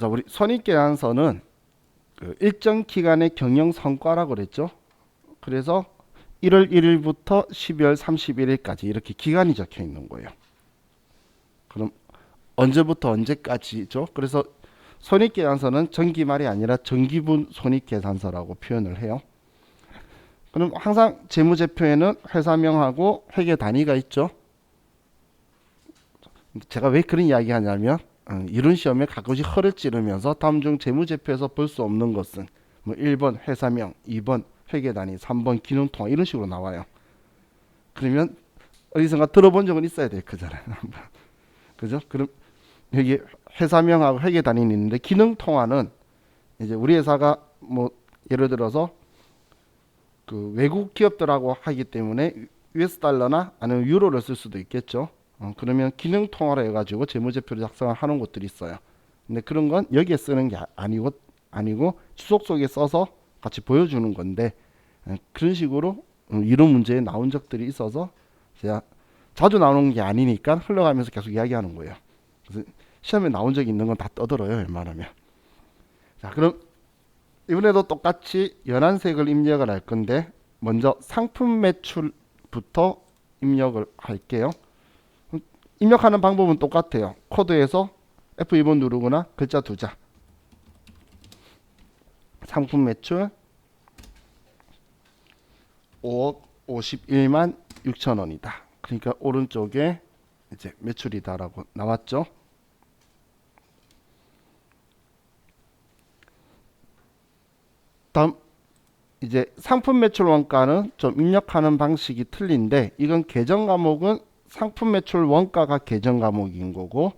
자, 우리 손익계산서는 그 일정 기간의 경영 성과라고 그랬죠. 그래서 1월 1일부터 12월 31일까지 이렇게 기간이 적혀 있는 거예요. 그럼 언제부터 언제까지죠? 그래서 손익계산서는 정기말이 아니라 정기분 손익계산서라고 표현을 해요. 그럼 항상 재무제표에는 회사명하고 회계 단위가 있죠. 제가 왜 그런 이야기 하냐면 이런 시험에 가끔씩 허를 찌르면서 다음 중 재무제표에서 볼 수 없는 것은 뭐 1번 회사명, 2번 회계단위, 3번 기능통화 이런 식으로 나와요. 그러면 어디선가 들어본 적은 있어야 될 거잖아요. 그죠? 그럼 여기 회사명하고 회계단위는 있는데 기능통화는 이제 우리 회사가 뭐 예를 들어서 그 외국 기업들하고 하기 때문에 US 달러나 아니면 유로를 쓸 수도 있겠죠. 그러면 기능 통화로 해가지고 재무제표를 작성을 하는 곳들이 있어요. 근데 그런 건 여기에 쓰는 게 아니고 수속 속에 써서 같이 보여주는 건데 그런 식으로 이런 문제에 나온 적들이 있어서 제가 자주 나오는 게 아니니까 흘러가면서 계속 이야기하는 거예요. 그래서 시험에 나온 적이 있는 건 다 떠들어요, 웬만하면. 자, 그럼 이번에도 똑같이 연한색을 입력을 할 건데 먼저 상품 매출부터 입력을 할게요. 입력하는 방법은 똑같아요. 코드에서 F2번 누르거나 글자 두자. 상품 매출 5억 51만 6천 원이다. 그러니까 오른쪽에 이제 매출이다라고 나왔죠. 다음 이제 상품 매출 원가는 좀 입력하는 방식이 틀린데 이건 계정 과목은 상품 매출 원가가 계정 과목인 거고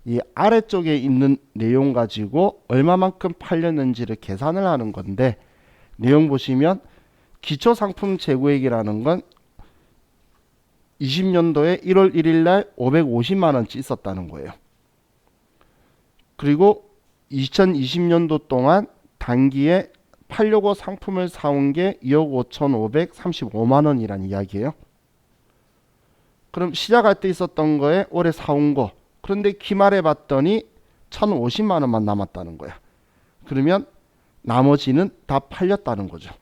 이 아래쪽에 있는 내용 가지고 얼마만큼 팔렸는지를 계산을 하는 건데 내용 보시면 기초 상품 재고액이라는 건 20년도에 1월 1일 날 550만 원치 있었다는 거예요. 그리고 2020년도 동안 단기에 팔려고 상품을 사온 게 2억 5,535만 원이란 이야기예요. 그럼 시작할 때 있었던 거에 올해 사온 거. 그런데 기말에 봤더니 1,050만 원만 남았다는 거야. 그러면 나머지는 다 팔렸다는 거죠.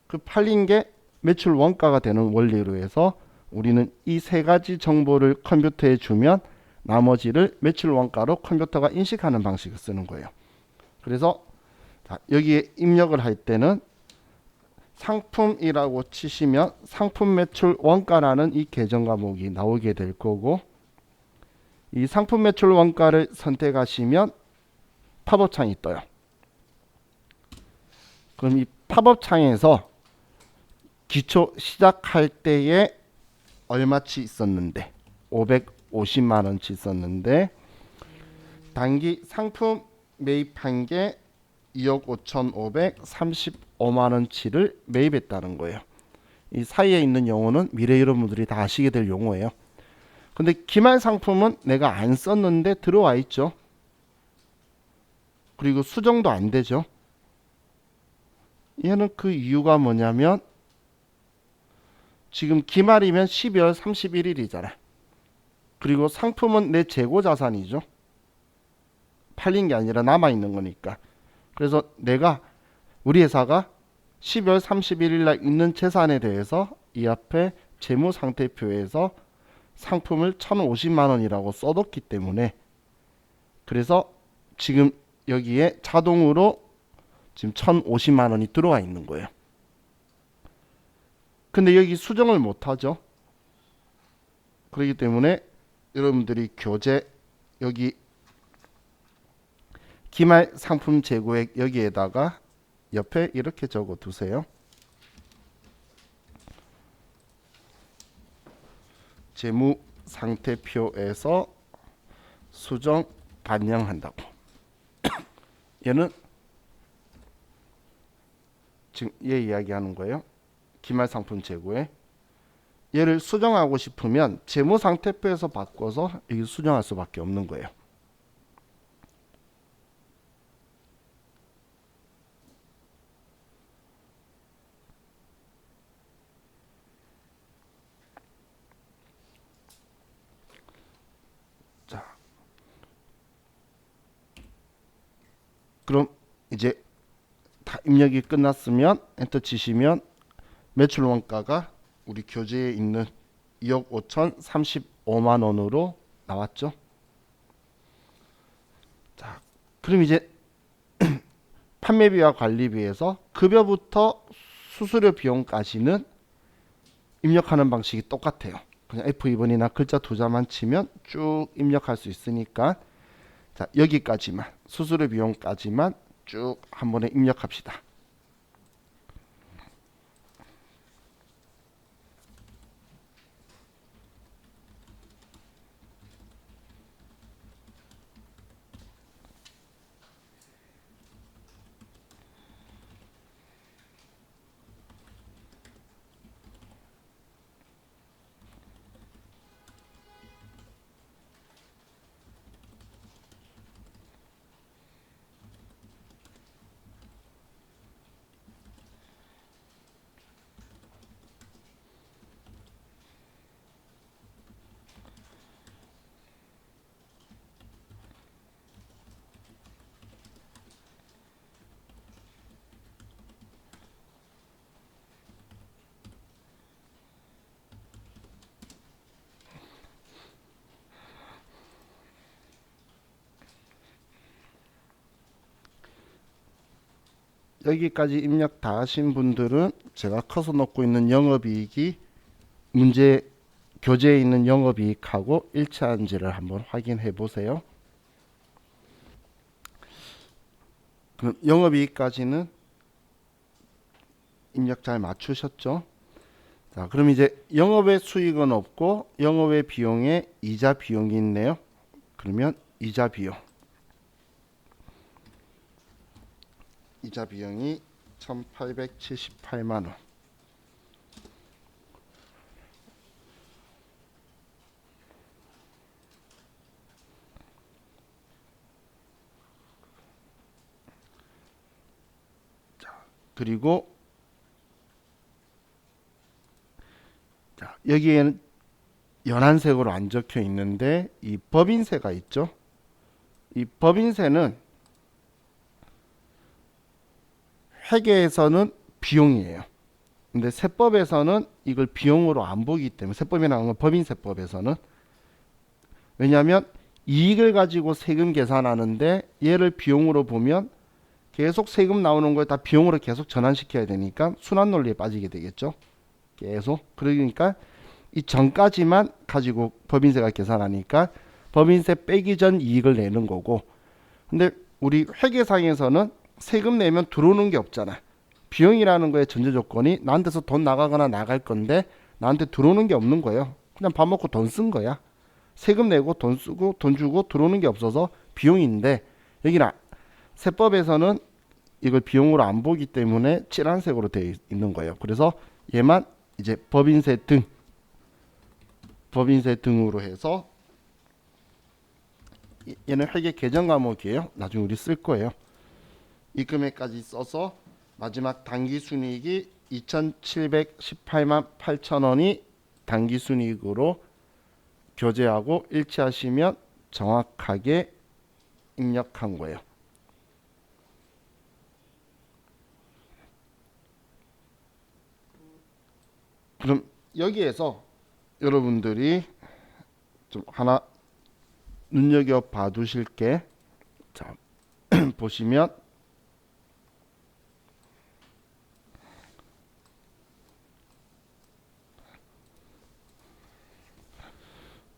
그 팔린 게 매출 원가가 되는 원리로 해서 우리는 이 세 가지 정보를 컴퓨터에 주면 나머지를 매출 원가로 컴퓨터가 인식하는 방식을 쓰는 거예요. 그래서 여기에 입력을 할 때는 상품이라고 치시면 상품 매출 원가라는 이 계정 과목이 나오게 될 거고 이 상품 매출 원가를 선택하시면 팝업 창이 떠요. 그럼 이 팝업 창에서 기초 시작할 때에 얼마치 있었는데 550만 원치 있었는데 단기 상품 매입한 게 2억 5,535만 원치를 매입했다는 거예요. 이 사이에 있는 용어는 미래 여러분들이 다 아시게 될 용어예요. 근데 기말 상품은 내가 안 썼는데 들어와 있죠. 그리고 수정도 안 되죠. 얘는 그 이유가 뭐냐면 지금 기말이면 12월 31일이잖아. 그리고 상품은 내 재고 자산이죠. 팔린 게 아니라 남아있는 거니까. 그래서 내가 우리 회사가 12월 31일 날 있는 재산에 대해서 이 앞에 재무상태표에서 상품을 1,050만 원이라고 써뒀기 때문에 그래서 지금 여기에 자동으로 지금 1,050만 원이 들어와 있는 거예요. 근데 여기 수정을 못 하죠. 그렇기 때문에 여러분들이 교재 여기 기말 상품 재고액 여기에다가 옆에 이렇게 적어 두세요. 재무 상태표에서 수정 반영한다고. 얘는 지금 얘 이야기하는 거예요. 기말 상품 재고에 얘를 수정하고 싶으면 재무 상태표에서 바꿔서 여기 수정할 수밖에 없는 거예요. 자, 그럼 이제 다 입력이 끝났으면 엔터 치시면 매출 원가가 우리 교재에 있는 2억 5,035만 원으로 나왔죠. 자, 그럼 이제 판매비와 관리비에서 급여부터 수수료 비용까지는 입력하는 방식이 똑같아요. 그냥 F2번이나 글자 두 자만 치면 쭉 입력할 수 있으니까 자, 여기까지만 수수료 비용까지만 쭉 한 번에 입력합시다. 여기까지 입력 다 하신 분들은 제가 커서 넣고 있는 영업이익이 문제 교재에 있는 영업이익하고 일치한지를 한번 확인해 보세요. 그럼 영업이익까지는 입력 잘 맞추셨죠? 자, 그럼 이제 영업의 수익은 없고 영업의 비용에 이자 비용이 있네요. 그러면 이자 비용. 이자 비용이 1,878만 원. 그리고 자, 여기에는 연한색으로 안 적혀 있는데 이 법인세가 있죠. 이 법인세는 회계에서는 비용이에요. 근데 세법에서는 이걸 비용으로 안 보기 때문에 세법이라는 건 법인세법에서는 왜냐하면 이익을 가지고 세금 계산하는데 얘를 비용으로 보면 계속 세금 나오는 걸 다 비용으로 계속 전환시켜야 되니까 순환 논리에 빠지게 되겠죠. 계속. 그러니까 이 전까지만 가지고 법인세가 계산하니까 법인세 빼기 전 이익을 내는 거고 근데 우리 회계상에서는 세금 내면 들어오는 게 없잖아. 비용이라는 거의 전제 조건이 나한테서 돈 나가거나 나갈 건데 나한테 들어오는 게 없는 거예요. 그냥 밥 먹고 돈 쓴 거야. 세금 내고 돈 쓰고 돈 주고 들어오는 게 없어서 비용인데 여기는 세법에서는 이걸 비용으로 안 보기 때문에 칠한색으로 되어 있는 거예요. 그래서 얘만 이제 법인세 등으로 해서 얘는 회계 개정 과목이에요. 나중에 우리 쓸 거예요. 이 금액까지 써서 마지막 당기순이익이 2,718만 8천 원이 당기순이익으로 교재하고 일치하시면 정확하게 입력한 거예요. 그럼 여기에서 여러분들이 좀 하나 눈여겨 봐두실 게 자, 보시면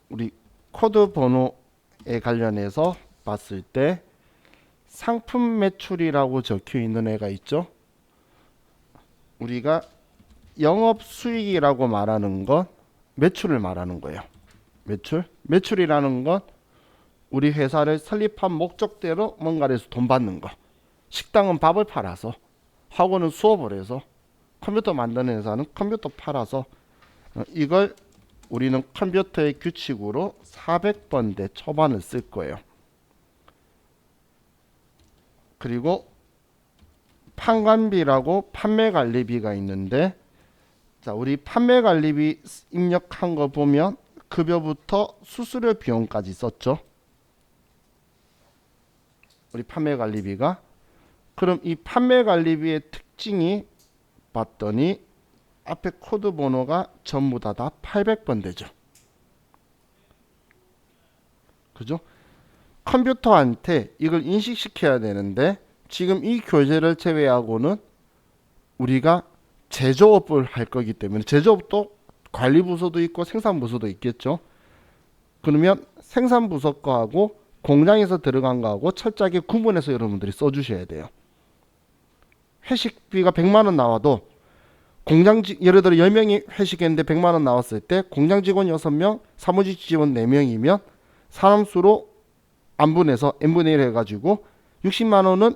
우리 코드 번호에 관련해서 봤을 때 상품 매출이라고 적혀 있는 애가 있죠. 우리가 영업 수익이라고 말하는 건 매출을 말하는 거예요. 매출이라는 건 우리 회사를 설립한 목적대로 뭔가를 해서 돈 받는 거. 식당은 밥을 팔아서, 학원은 수업을 해서, 컴퓨터 만드는 회사는 컴퓨터 팔아서 이걸 우리는 컴퓨터의 규칙으로 400번대 초반을 쓸 거예요. 그리고 판관비라고 판매관리비가 있는데 자, 우리 판매관리비 입력한 거 보면 급여부터 수수료 비용까지 썼죠. 우리 판매관리비가 그럼 이 판매관리비의 특징이 봤더니 앞에 코드 번호가 전부 다 800번 되죠. 그죠? 컴퓨터한테 이걸 인식시켜야 되는데 지금 이 교재를 제외하고는 우리가 제조업을 할 거기 때문에 제조업도 관리부서도 있고 생산부서도 있겠죠. 그러면 생산부서 거하고 공장에서 들어간 거하고 철저하게 구분해서 여러분들이 써주셔야 돼요. 회식비가 100만 원 나와도 예를 들어 10명이 회식했는데 100만 원 나왔을 때 공장 직원 6명, 사무직 직원 4명이면 사람 수로 안분해서 n분의 1 해가지고 60만 원은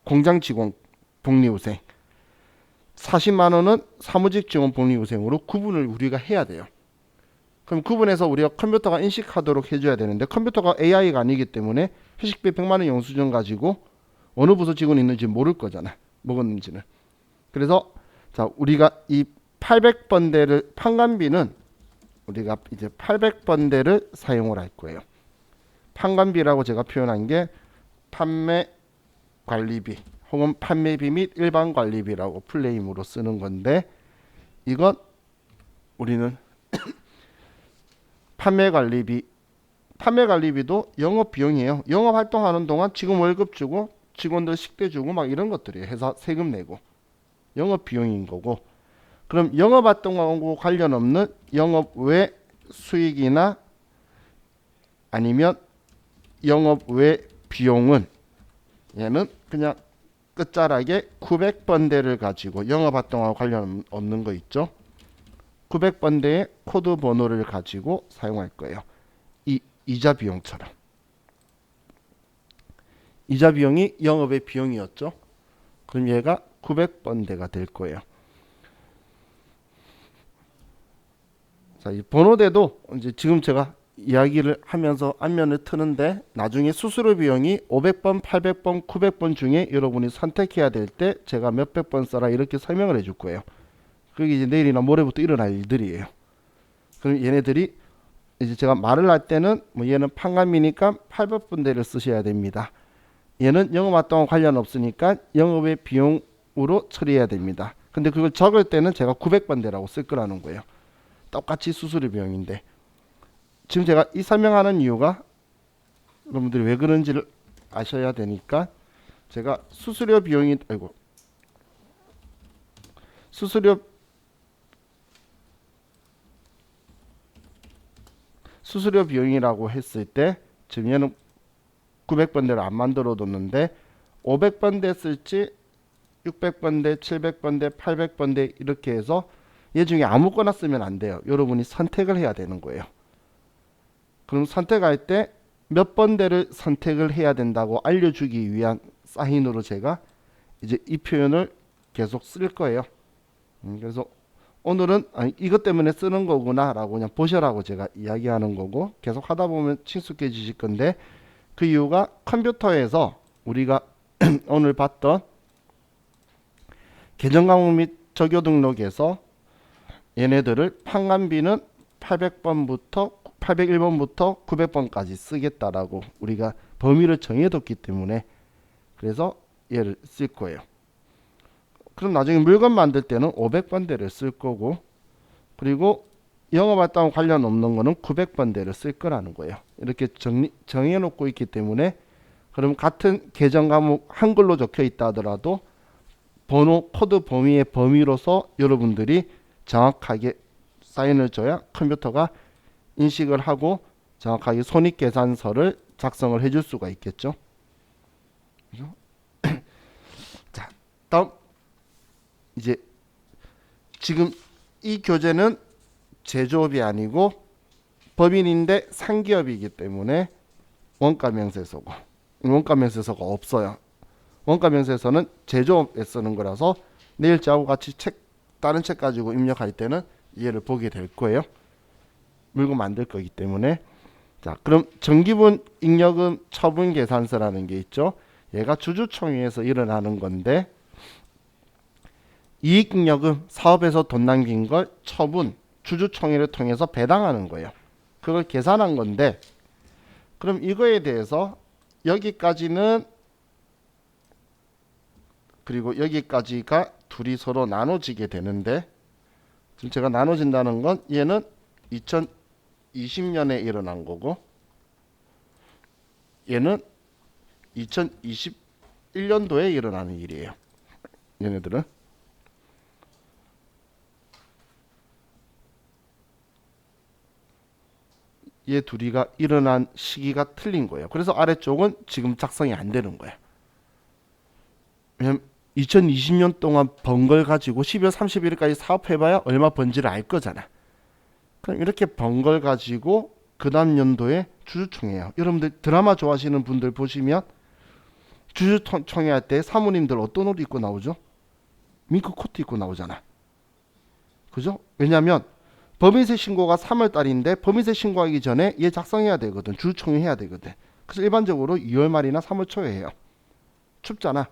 공장 직원 복리후생, 40만 원은 사무직 직원 복리후생으로 구분을 우리가 해야 돼요. 그럼 구분해서 우리가 컴퓨터가 인식하도록 해줘야 되는데 컴퓨터가 AI가 아니기 때문에 회식비 100만 원 영수증 가지고 어느 부서 직원이 있는지 모를 거잖아. 먹었는지는. 그래서 자 우리가 이 800번대를 판관비는 우리가 이제 800번대를 사용을 할 거예요. 판관비라고 제가 표현한 게 판매 관리비 혹은 판매비 및 일반 관리비라고 풀네임으로 쓰는 건데 이건 우리는 판매관리비도 영업 비용이에요. 영업 활동하는 동안 직원 월급 주고 직원들 식대 주고 막 이런 것들이에요. 회사 세금 내고 영업 비용인 거고 그럼 영업 활동하고 관련 없는 영업 외 수익이나 아니면 영업 외 비용은 얘는 그냥 끝자락에 900번대를 가지고 영업 활동하고 관련 없는 거 있죠. 900번대의 코드 번호를 가지고 사용할 거예요. 이 이자 비용처럼. 이자 비용이 영업의 비용이었죠. 그럼 얘가 900번대가 될 거예요. 자, 이 번호대도 이제 지금 제가 이야기를 하면서 안면을 트는데 나중에 수수료 비용이 500번, 800번, 900번 중에 여러분이 선택해야 될 때 제가 몇백 번 써라 이렇게 설명을 해줄 거예요. 그게 이제 내일이나 모레부터 일어날 일들이에요. 그럼 얘네들이 이제 제가 말을 할 때는 뭐 얘는 판관비니까 800번대를 쓰셔야 됩니다. 얘는 영업활동과 관련 없으니까 영업의 비용으로 처리해야 됩니다. 근데 그걸 적을 때는 제가 900번대라고 쓸 거라는 거예요. 똑같이 수수료 비용인데 지금 제가 이 설명하는 이유가 여러분들이 왜 그런지를 아셔야 되니까 제가 수수료 비용이 수수료 비용이라고 했을 때 지금 얘는 900번대를 안 만들어 뒀는데 500번대 쓸지 600번대, 700번대, 800번대 이렇게 해서 얘 중에 아무거나 쓰면 안 돼요. 여러분이 선택을 해야 되는 거예요. 그럼 선택할 때 몇 번대를 선택을 해야 된다고 알려주기 위한 사인으로 제가 이제 이 표현을 계속 쓸 거예요. 그래서 오늘은 이것 때문에 쓰는 거구나 라고 그냥 보셔라고 제가 이야기하는 거고 계속 하다 보면 친숙해지실 건데 그 이유가 컴퓨터에서 우리가 오늘 봤던 계정 과목 및 적요 등록에서 얘네들을 판관비는 801번부터 900번까지 쓰겠다라고 우리가 범위를 정해뒀기 때문에 그래서 얘를 쓸 거예요. 그럼 나중에 물건 만들 때는 500번대를 쓸 거고 그리고 영업활동 관련 없는 거는 900번대를 쓸 거라는 거예요. 이렇게 정해놓고 있기 때문에 그럼 같은 계정 과목 한글로 적혀 있다 하더라도 번호 코드 범위의 범위로서 여러분들이 정확하게 사인을 줘야 컴퓨터가 인식을 하고 정확하게 손익계산서를 작성을 해줄 수가 있겠죠. 그죠? 자, 다음 이제 지금 이 교재는 제조업이 아니고 법인인데 상기업이기 때문에 원가명세서고 원가명세서가 없어요. 원가명세서는 제조업에 쓰는 거라서 내일 저하고 같이 다른 책 가지고 입력할 때는 얘를 보게 될 거예요. 물건 만들 거기 때문에. 자, 그럼 정기분 잉여금 처분 계산서라는 게 있죠. 얘가 주주총회에서 일어나는 건데 이익잉여금 사업에서 돈 남긴 걸 처분 주주총회를 통해서 배당하는 거예요. 그걸 계산한 건데 그럼 이거에 대해서 여기까지는 그리고 여기까지가 둘이 서로 나눠지게 되는데, 지금 제가 나눠진다는 건 얘는 2020년에 일어난 거고 얘는 2021년도에 일어나는 일이에요. 얘네들은. 얘 둘이가 일어난 시기가 틀린 거예요. 그래서 아래쪽은 지금 작성이 안 되는 거예요. 왜냐면 2020년 동안 번 걸 가지고 12월 31일까지 사업해봐야 얼마 번지를 알 거잖아. 그럼 이렇게 번 걸 가지고 그 다음 연도에 주주총회예요. 여러분들 드라마 좋아하시는 분들 보시면 주주총회 할 때 사모님들 어떤 옷 입고 나오죠? 밍크 코트 입고 나오잖아. 그죠? 왜냐면 법인세 신고가 3월 달인데 법인세 신고하기 전에 얘 작성해야 되거든. 주주총회 해야 되거든. 그래서 일반적으로 2월 말이나 3월 초에 해요. 춥잖아.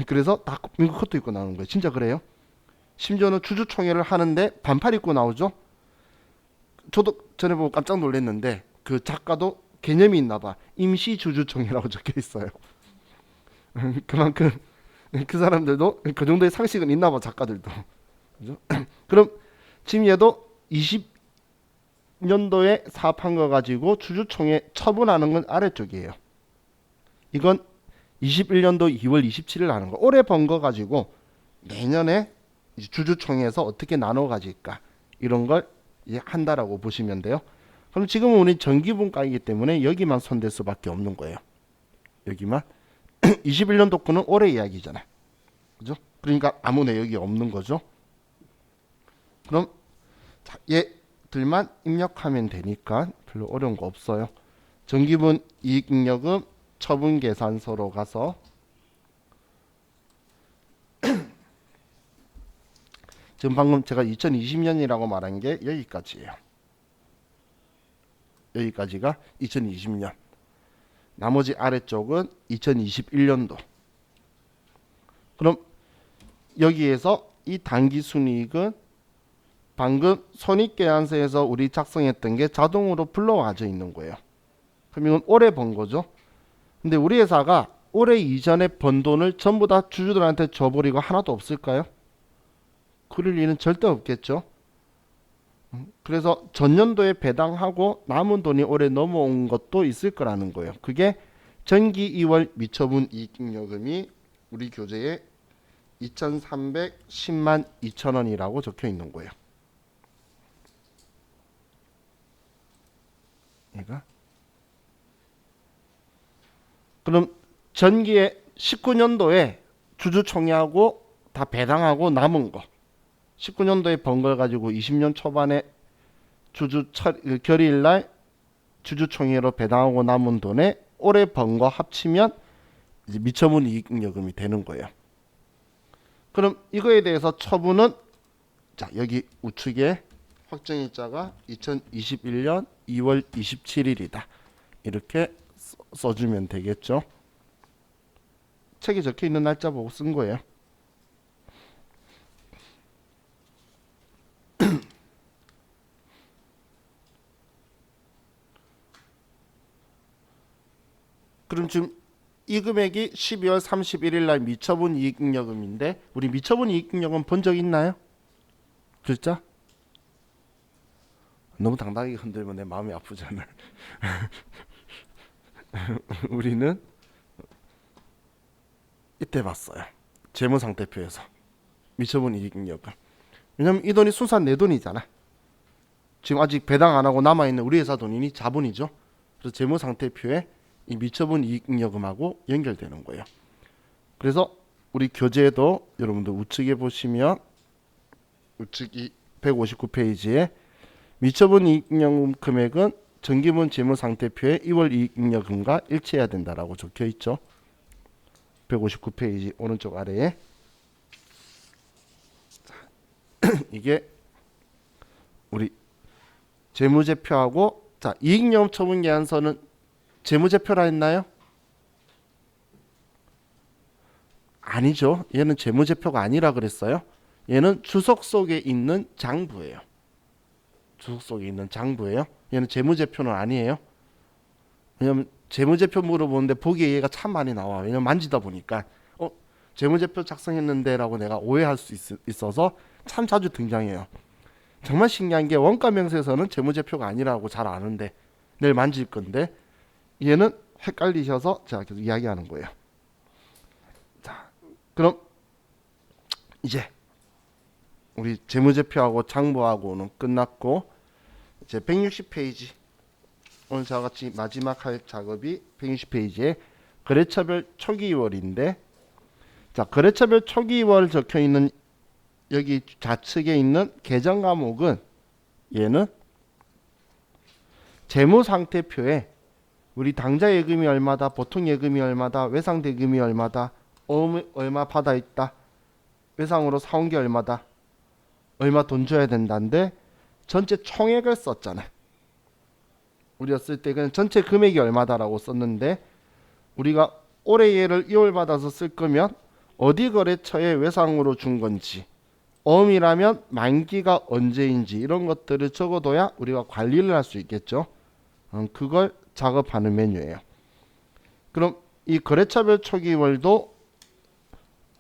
그래서 다 밍크 코트 입고 나오는 거예요. 진짜 그래요. 심지어는 주주총회를 하는데 반팔 입고 나오죠. 저도 전에 보고 깜짝 놀랐는데 그 작가도 개념이 있나 봐. 임시 주주총회라고 적혀 있어요. 그만큼 그 사람들도 그 정도의 상식은 있나 봐, 작가들도. 그죠? 그럼 지금 얘도 20년도에 사업한 거 가지고 주주총회 처분하는 건 아래쪽이에요. 이건 21년도 2월 27일 하는 거. 올해 번 거 가지고 내년에 주주총회에서 어떻게 나눠 가질까, 이런 걸 이제 한다라고 보시면 돼요. 그럼 지금은 우리 정기분과이기 때문에 여기만 손댈 수밖에 없는 거예요. 여기만. 21년도 거는 올해 이야기잖아. 그죠? 그러니까 아무 내역이 없는 거죠. 그럼 자, 얘들만 입력하면 되니까 별로 어려운 거 없어요. 정기분 이익잉여금 처분계산서로 가서 지금 방금 제가 2020년이라고 말한 게 여기까지예요. 여기까지가 2020년. 나머지 아래쪽은 2021년도. 그럼 여기에서 이 당기순이익은 방금 손익계산서에서 우리 작성했던 게 자동으로 불러와져 있는 거예요. 그럼 이건 올해 번 거죠. 근데 우리 회사가 올해 이전에 번 돈을 전부 다 주주들한테 줘버리고 하나도 없을까요? 그럴 일은 절대 없겠죠. 그래서 전년도에 배당하고 남은 돈이 올해 넘어온 것도 있을 거라는 거예요. 그게 전기 2월 미처분 이익잉여금이 우리 교재에 2,310만 2천원이라고 적혀 있는 거예요. 얘가. 그럼 전기에 19년도에 주주총회하고 다 배당하고 남은 거, 19년도에 번 걸 가지고 20년 초반에 결의일날 주주총회로 배당하고 남은 돈에 올해 번 거 합치면 이제 미처분 이익잉여금이 되는 거예요. 그럼 이거에 대해서 처분은 자, 여기 우측에 확정일자가 2021년 2월 27일이다. 이렇게 써주면 되겠죠. 책에 적혀 있는 날짜 보고 쓴 거예요. 그럼 지금 이 금액이 12월 31일 날 미처분 이익잉여금인데 우리 미처분 이익잉여금 본 적 있나요? 글자? 너무 당당하게 흔들면 내 마음이 아프잖아. 우리는 이때 봤어요. 재무상태표에서 미처분 이익잉여금. 왜냐면 이 돈이 순수한 내 돈이잖아. 지금 아직 배당 안 하고 남아있는 우리 회사 돈이니 자본이죠. 그래서 재무상태표에 이 미처분 이익잉여금하고 연결되는 거예요. 그래서 우리 교재에도 여러분들 우측에 보시면 우측이 159페이지에 미처분 이익잉여금 금액은 정기분 재무상태표의 2월 이익잉여금과 일치해야 된다라고 적혀 있죠. 159페이지 오른쪽 아래에. 이게 우리 재무제표하고, 자, 이익잉여금 처분계산서는 재무제표라 했나요? 아니죠. 얘는 재무제표가 아니라 그랬어요. 얘는 주석 속에 있는 장부예요. 주석 속에 있는 장부예요. 얘는 재무제표는 아니에요. 왜냐면 재무제표 물어보는데 보기에 얘가 참 많이 나와. 왜냐면 만지다 보니까 재무제표 작성했는데 라고 내가 오해할 수 있어서 참 자주 등장해요. 정말 신기한 게 원가 명세서는 재무제표가 아니라고 잘 아는데 내일 만질 건데 얘는 헷갈리셔서 제가 계속 이야기하는 거예요. 자, 그럼 이제 우리 재무제표하고 장부하고는 끝났고 이제 160페이지 오늘 저와 같이 마지막 할 작업이 160페이지에 거래처별 초기월인데 자 거래처별 초기월 적혀있는 여기 좌측에 있는 계정 과목은 얘는 재무상태표에 우리 당좌 예금이 얼마다, 보통 예금이 얼마다, 외상 대금이 얼마다, 얼마 받아 있다, 외상으로 사온 게 얼마다, 얼마 돈 줘야 된다는데 전체 총액을 썼잖아. 우리가 쓸 때 그냥 전체 금액이 얼마다라고 썼는데 우리가 올해 얘를 2월 받아서 쓸 거면 어디 거래처에 외상으로 준 건지 어음이라면 만기가 언제인지 이런 것들을 적어둬야 우리가 관리를 할 수 있겠죠. 그걸 작업하는 메뉴예요. 그럼 이 거래처별 초기월도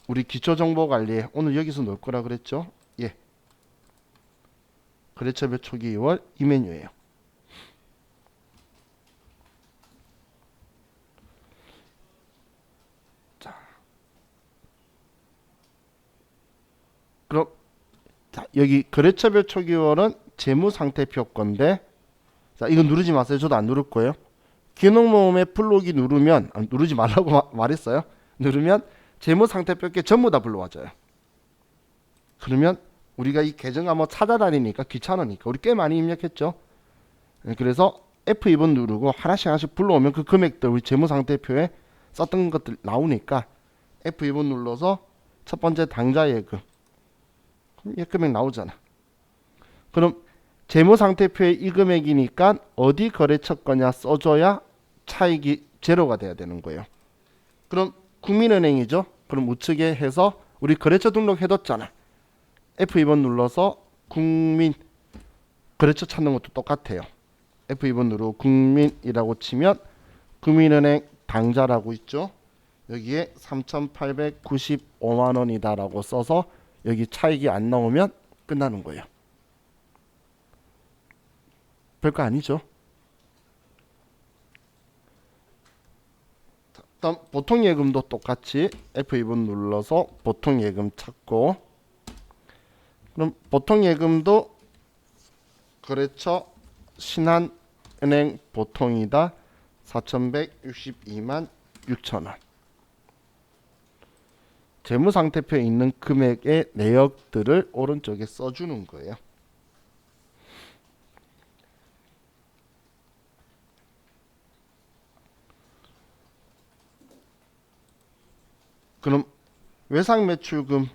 우리 기초정보관리에 오늘 여기서 놓을 거라 그랬죠. 예, 거래처별 초기월 이 메뉴예요. 자, 그럼 여기 거래처별 초기월은 재무상태표 건데 자 이거 누르지 마세요. 저도 안 누를 거예요. 기능모음에 불러오기 누르면 누르지 말라고 말했어요. 누르면 재무상태표께 전부 다 불러와줘요. 그러면 우리가 이 계정 한번 찾아다니니까 귀찮으니까 우리 꽤 많이 입력했죠. 그래서 F2번 누르고 하나씩 하나씩 불러오면 그 금액들 우리 재무상태표에 썼던 것들 나오니까 F2번 눌러서 첫 번째 당좌 예금 그럼 예금액 나오잖아. 그럼 재무상태표에 이 금액이니까 어디 거래처 거냐 써줘야 차익이 제로가 돼야 되는 거예요. 그럼 국민은행이죠. 그럼 우측에 해서 우리 거래처 등록해뒀잖아. F2번 눌러서 국민 거래처 찾는 것도 똑같아요. F2번 누르고 국민이라고 치면 국민은행 당좌라고 있죠. 여기에 3,895만 원이다라고 써서 여기 차익이 안 나오면 끝나는 거예요. 별거 아니죠. 다음 보통예금도 똑같이 F2번 눌러서 보통예금 찾고 그럼 보통예금도 거래처 신한은행 보통이다 4,162만 6천 원. 재무상태표에 있는 금액의 내역들을 오른쪽에 써주는 거예요. 그럼 외상매출금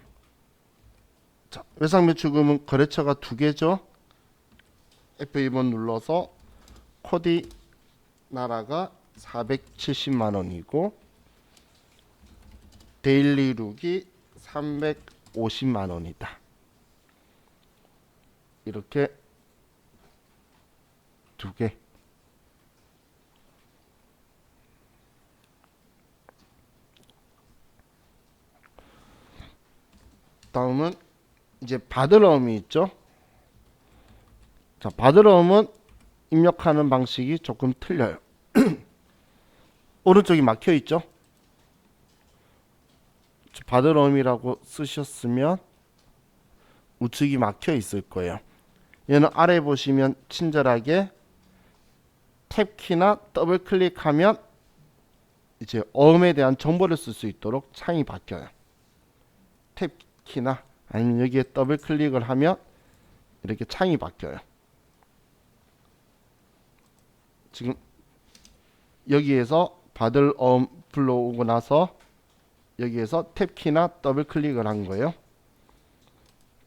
자, 외상매출금은 거래처가 두 개죠. F2번 눌러서 코디 나라가 470만 원이고 데일리룩이 350만 원이다. 이렇게 두 개. 다음은 이제 받을 어음이 있죠. 자, 받을 어음은 입력하는 방식이 조금 틀려요. 오른쪽이 막혀 있죠. 받을 어음이라고 쓰셨으면 우측이 막혀 있을 거예요. 얘는 아래 보시면 친절하게 탭키나 더블 클릭하면 이제 어음에 대한 정보를 쓸 수 있도록 창이 바뀌어요. 탭키나 아니면 여기에 더블 클릭을 하면 이렇게 창이 바뀌어요. 지금 여기에서 받을 어음 불러오고 나서 여기에서 탭키나 더블 클릭을 한 거예요.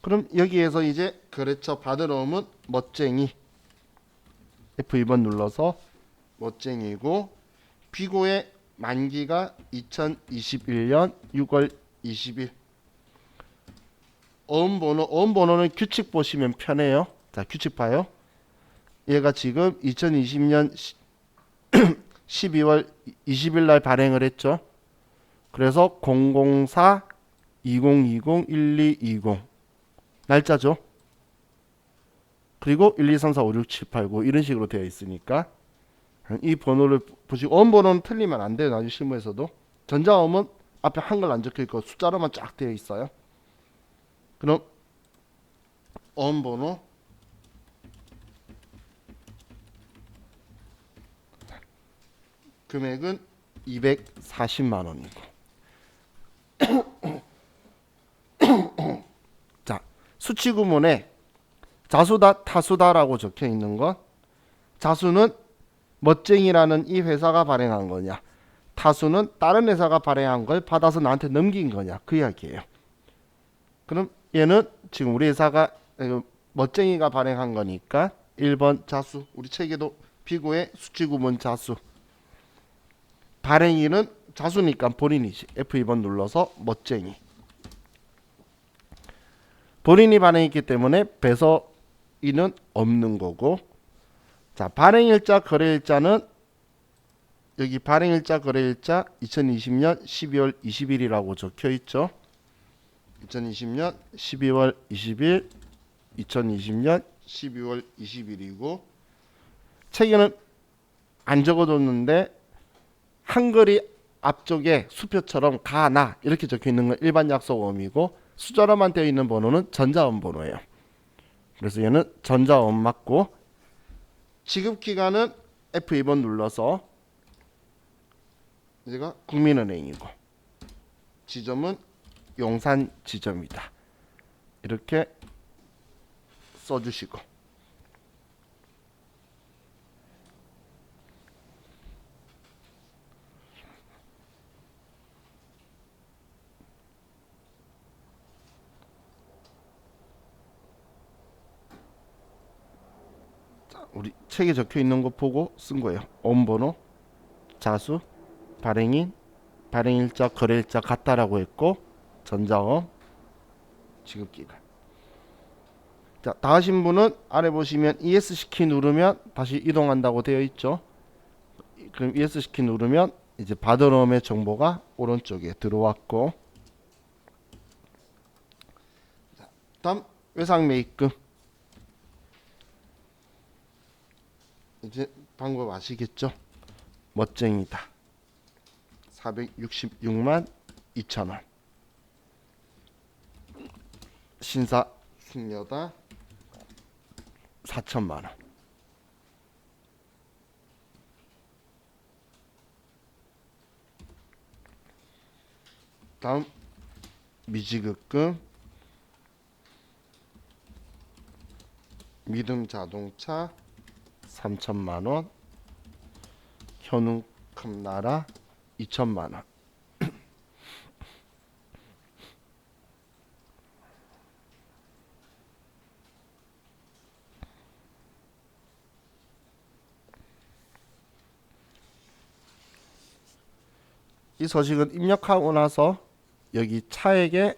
그럼 여기에서 이제 거래처 받을 어음은 멋쟁이 F2번 눌러서 멋쟁이고 비고의 만기가 2021년 6월 20일 어음번호는 규칙 보시면 편해요. 자, 규칙 봐요. 얘가 지금 2020년 12월 20일 날 발행을 했죠. 그래서 004 2020 1220 날짜죠. 그리고 1, 2, 3, 4, 5, 6, 7, 8, 9 이런 식으로 되어 있으니까 이 번호를 보시고 어음 번호는 틀리면 안 돼요. 나중에 실무에서도. 전자어음은 앞에 한글 안 적혀 있고 숫자로만 쫙 되어 있어요. 그럼 어음 번호 금액은 240만 원이고. 자, 수치 구문에 자수다 타수다라고 적혀 있는 건 자수는 멋쟁이라는 이 회사가 발행한 거냐, 타수는 다른 회사가 발행한 걸 받아서 나한테 넘긴 거냐, 그 이야기예요. 그럼 얘는 지금 우리 회사가 멋쟁이가 발행한 거니까 1번 자수, 우리 책에도 비고의 수치 구문 자수. 발행인은 자수니까 본인이지. F2번 눌러서 멋쟁이. 본인이 발행했기 때문에 배서인은 없는 거고. 자, 발행일자 거래일자는 여기 발행일자 거래일자 2020년 12월 20일이라고 적혀 있죠. 2020년 12월 20일, 2020년 12월 20일이고 책에는 안 적어뒀는데 한글이 앞쪽에 수표처럼 가나 이렇게 적혀 있는 건 일반 약속어음이고 숫자로만 되어 있는 번호는 전자어음 번호예요. 그래서 얘는 전자어음 맞고 지급 기간은 F2번 눌러서 얘가 국민은행이고 지점은 용산 지점이다. 이렇게 써주시고 우리 책에 적혀 있는 거 보고 쓴 거예요. 어음번호, 자수, 발행인, 발행일자, 거래일자 같다라고 했고 전자어음, 지급기간. 자, 다 하신 분은 아래 보시면 ESC 키 누르면 다시 이동한다고 되어 있죠. 그럼 ESC 키 누르면 이제 받은 어음의 정보가 오른쪽에 들어왔고, 자, 다음 외상매입금. 이제 방법 아시겠죠? 멋쟁이다. 466만 2천원. 신사 숙녀다. 4천만원. 다음 미지급금. 믿음자동차 3천만원. 현웅컵나라 2천만원. 이 서식은 입력하고 나서 여기 차액에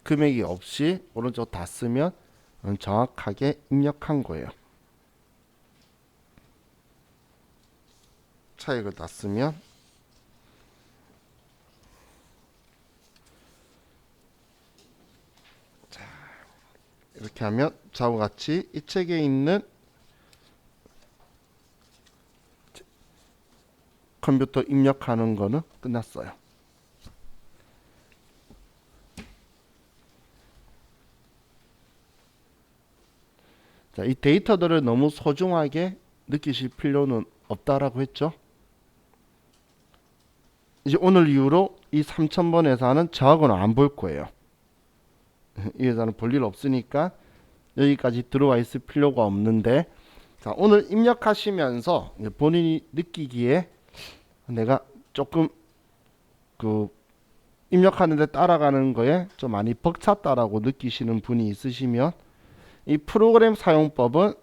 금액이 없이 오른쪽 다 쓰면 정확하게 입력한 거예요. 차액을 다 쓰면 자, 이렇게 하면 자와 같이 이 책에 있는 컴퓨터 입력하는 거는 끝났어요. 자, 이 데이터들을 너무 소중하게 느끼실 필요는 없다라고 했죠. 이제 오늘 이후로 이 3000번 회사는 저하고는 안 볼 거예요. 이 회사는 볼 일 없으니까 여기까지 들어와 있을 필요가 없는데, 자, 오늘 입력하시면서 본인이 느끼기에 내가 조금 그 입력하는데 따라가는 거에 좀 많이 벅찼다라고 느끼시는 분이 있으시면 이 프로그램 사용법은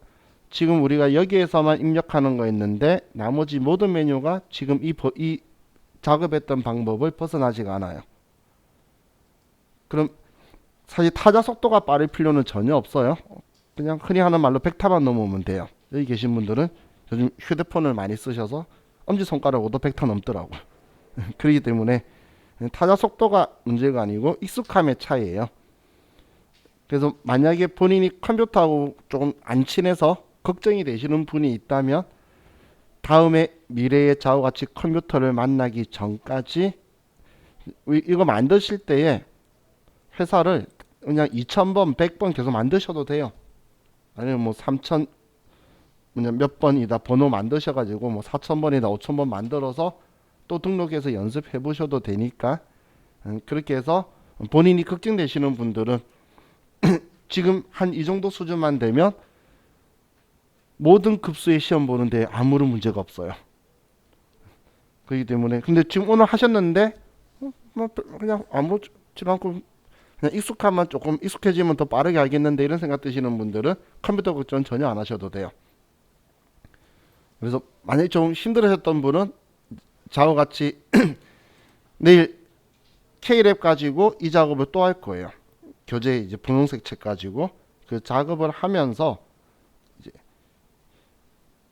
지금 우리가 여기에서만 입력하는 거였는데 나머지 모든 메뉴가 지금 이 작업했던 방법을 벗어나지가 않아요. 그럼 사실 타자 속도가 빠를 필요는 전혀 없어요. 그냥 흔히 하는 말로 100타만 넘으면 돼요. 여기 계신 분들은 요즘 휴대폰을 많이 쓰셔서 엄지손가락으로도 100타 넘더라고요. 그렇기 때문에 타자 속도가 문제가 아니고 익숙함의 차이예요. 그래서 만약에 본인이 컴퓨터하고 조금 안 친해서 걱정이 되시는 분이 있다면 다음에 미래의 좌우같이 컴퓨터를 만나기 전까지 이거 만드실 때에 회사를 그냥 2000번, 100번 계속 만드셔도 돼요. 아니면 뭐 3000 몇 번이다 번호 만드셔가지고 뭐 4000번이다 5000번 만들어서 또 등록해서 연습해 보셔도 되니까 그렇게 해서 본인이 걱정되시는 분들은 지금 한 이 정도 수준만 되면 모든 급수의 시험 보는데 아무런 문제가 없어요. 그렇기 때문에 근데 지금 오늘 하셨는데 뭐 그냥 아무렇지 않고 그냥 익숙하면 조금 익숙해지면 더 빠르게 알겠는데 이런 생각 드시는 분들은 컴퓨터 걱정 전혀 안 하셔도 돼요. 그래서 만약에 좀 힘들으셨던 분은 좌우 같이 내일 K랩 가지고 이 작업을 또 할 거예요. 교재 이제 분홍색 책 가지고 그 작업을 하면서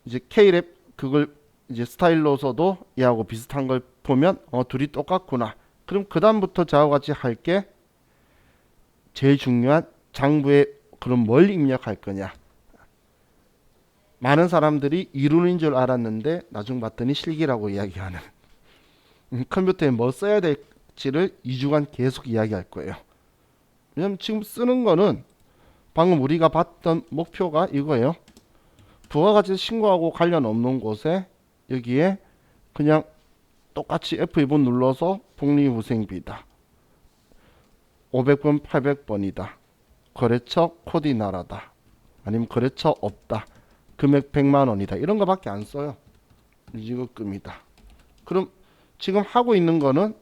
이제 K랩 그걸 이제 스타일로서도 얘하고 비슷한 걸 보면 둘이 똑같구나. 그럼 그 다음부터 저하고 같이 할 게 제일 중요한 장부에 그럼 뭘 입력할 거냐. 많은 사람들이 이론인 줄 알았는데 나중 봤더니 실기라고 이야기하는 컴퓨터에 뭐 써야 될지를 2주간 계속 이야기할 거예요. 왜냐면 지금 쓰는 거는 방금 우리가 봤던 목표가 이거예요. 부가가치 신고하고 관련 없는 곳에 여기에 그냥 똑같이 F2번 눌러서 복리후생비다. 500번 800번이다. 거래처 코디 나라다. 아니면 거래처 없다. 금액 100만원이다. 이런 거밖에 안 써요. 유지급금이다. 그럼 지금 하고 있는 거는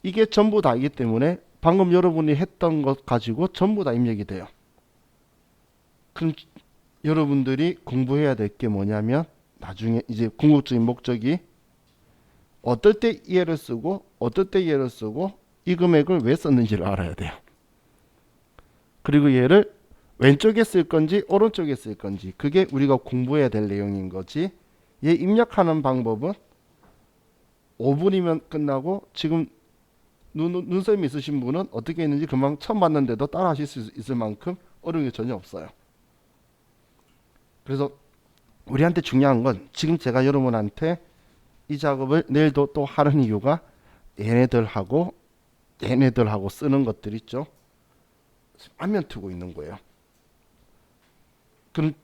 이게 전부 다이기 때문에 방금 여러분이 했던 것 가지고 전부 다 입력이 돼요. 그럼 여러분들이 공부해야 될 게 뭐냐면 나중에 이제 궁극적인 목적이 어떨 때 얘를 쓰고 어떨 때 얘를 쓰고 이 금액을 왜 썼는지를 알아야 돼요. 그리고 얘를 왼쪽에 쓸 건지 오른쪽에 쓸 건지 그게 우리가 공부해야 될 내용인 거지. 얘 입력하는 방법은 5분이면 끝나고 지금 눈썰미 있으신 분은 어떻게 했는지 금방 처음 봤는데도 따라 하실 수 있을 만큼 어려운 게 전혀 없어요. 그래서 우리한테 중요한 건 지금 제가 여러분한테 이 작업을 내일도 또 하는 이유가 얘네들하고 쓰는 것들 있죠. 안면 트고 있는 거예요. 그럼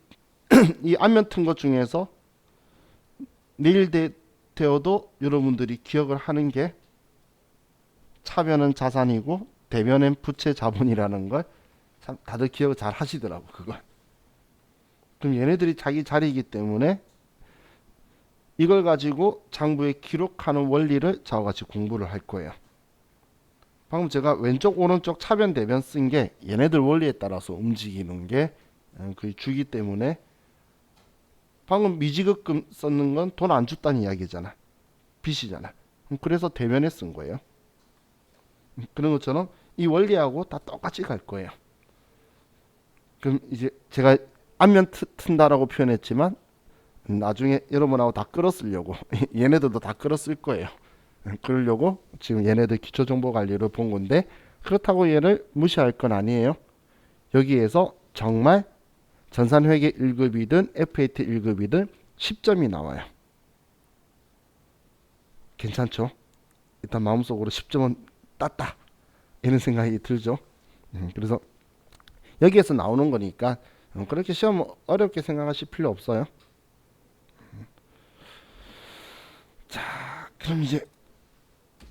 이 안면 튼 것 중에서 내일 되어도 여러분들이 기억을 하는 게 차변은 자산이고 대변은 부채 자본이라는 걸 참 다들 기억을 잘 하시더라고 그걸. 그럼 얘네들이 자기 자리이기 때문에 이걸 가지고 장부에 기록하는 원리를 저와 같이 공부를 할 거예요. 방금 제가 왼쪽 오른쪽 차변 대변 쓴 게 얘네들 원리에 따라서 움직이는 게 그 주기 때문에 방금 미지급금 썼는 건 돈 안 줬다는 이야기잖아. 빚이잖아. 그래서 대변에 쓴 거예요. 그런 것처럼 이 원리하고 다 똑같이 갈 거예요. 그럼 이제 제가 안면 튼다라고 표현했지만 나중에 여러분하고 다 끌어쓰려고 얘네들도 다 끌어쓸 거예요. 그러려고 지금 얘네들 기초정보관리를 본 건데 그렇다고 얘를 무시할 건 아니에요. 여기에서 정말 전산회계 1급이든 FAT 1급이든 10점이 나와요. 괜찮죠? 일단 마음속으로 10점은 땄다 이런 생각이 들죠. 그래서 여기에서 나오는 거니까 그렇게 시험 어렵게 생각하실 필요 없어요. 자, 그럼 이제